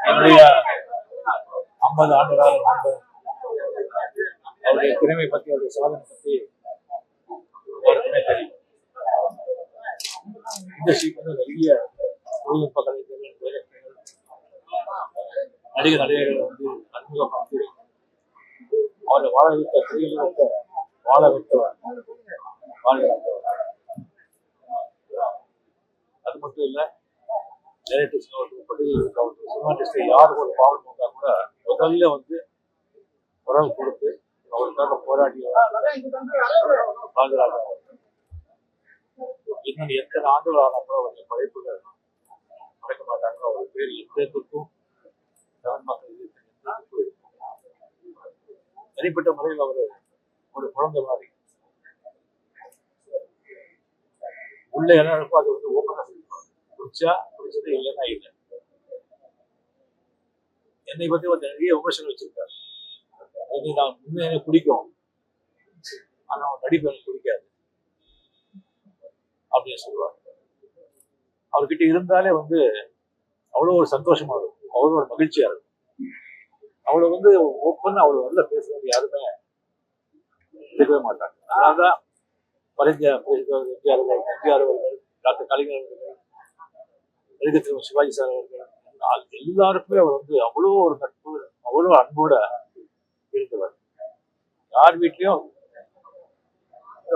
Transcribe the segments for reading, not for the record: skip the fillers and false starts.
என்னுடைய 50 ஆண்டுகால நண்பர், அவருடைய திறமை பற்றி, அவருடைய சாதனை பற்றி எல்லாருக்குமே தெரியும். இண்டஸ்ட்ரிக்கு வந்து நிறைய தொழில்நுட்ப கலைஞர்கள், டைரக்டர்கள், நடிகர்கள் வந்து அறிமுகப்படுத்தி அவரை வாழ வைத்த திரையுலகத்தை வாழ வைத்தவர் வாழ்கிறார். அது மட்டும் இல்லை, டைரக்டர்ஸ் சினிமாட்டிஸ்டை யாருக்கு ஒரு ப்ராப்ளம் வந்தா கூட முதல்ல வந்து குரல் கொடுத்து அவருக்காக போராடி வாழ்கிறார். இன்னும் எத்தனை ஆண்டுகள் ஆனா கூட அவருடைய படைப்புகள் மறைக்க மாட்டாங்க. அவர் பேர் எந்தத்துக்கும் தமிழ் மக்கள் எந்தத்துக்கும் இருக்கும். தனிப்பட்ட முறையில் அவர் ஒரு குழந்தை மாதிரி உள்ள என்ன இருக்கோ அது வந்து ஓப்பனா சொல்லிப்பாங்க. பிடிச்சா பிடிச்சது, இல்லைன்னா இல்லை. என்னை பத்தி ஒரு நிறைய விமர்சனம் வச்சிருக்காரு. நான் முன்னே எனக்கு பிடிக்கும், ஆனா அவன் நடிப்பு எனக்கு பிடிக்காது அப்படின்னு சொல்லுவார். அவர்கிட்ட இருந்தாலே வந்து அவ்வளோ ஒரு சந்தோஷமா இருக்கும், அவ்வளோ ஒரு மகிழ்ச்சியா இருக்கும். அவளை வந்து ஓப்பன் அவ்வளோ நல்லா பேசுறது யாருமே இருக்கவே மாட்டாங்க. அதனால்தான் மறைஞ்ச எம்ஜிஆர் அவர்கள், டாக்டர் கலைஞர் அவர்கள், நடிகர் சிவாஜி சார் அவர்கள், எல்லாருக்குமே அவர் வந்து அவ்வளோ ஒரு நட்பு, அவ்வளோ அன்போட இருந்தவர். யார் வீட்லயும்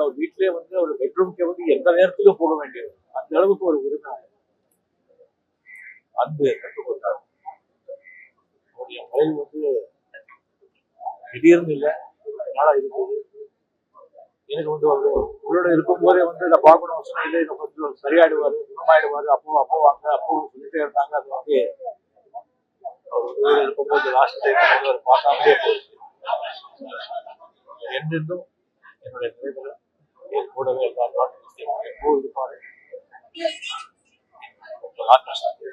அவர் வீட்டிலே வந்து அவர் பெட்ரூம்க்கே வந்து எந்த நேரத்துக்கும் போக வேண்டியது, அந்த அளவுக்கு ஒரு உரிமை அன்பு கற்றுக் கொடுத்தார். அவருடைய மறைவு வந்து திடீர்னு இல்லை, நாளா இருந்தது. எனக்கு வந்து உங்களோட இருக்கும் போதே வந்து இதை பார்க்கணும் சொன்னீங்க, இதை கொஞ்சம் சரியாயிடுவாரு, குணமாயிடுவாரு, அப்போ வாங்க, அப்போ சொல்லிட்டே இருந்தாங்க. அது வந்து அவர் இருக்கும்போது லாஸ்ட் டைம் அவர் பார்க்காமலே போயிடுச்சு. என்றென்றும் என்னுடைய நினைவுகள் என் கூடவே எல்லாரும் எப்போ இருப்பாரு. ஆத்மசாந்தி.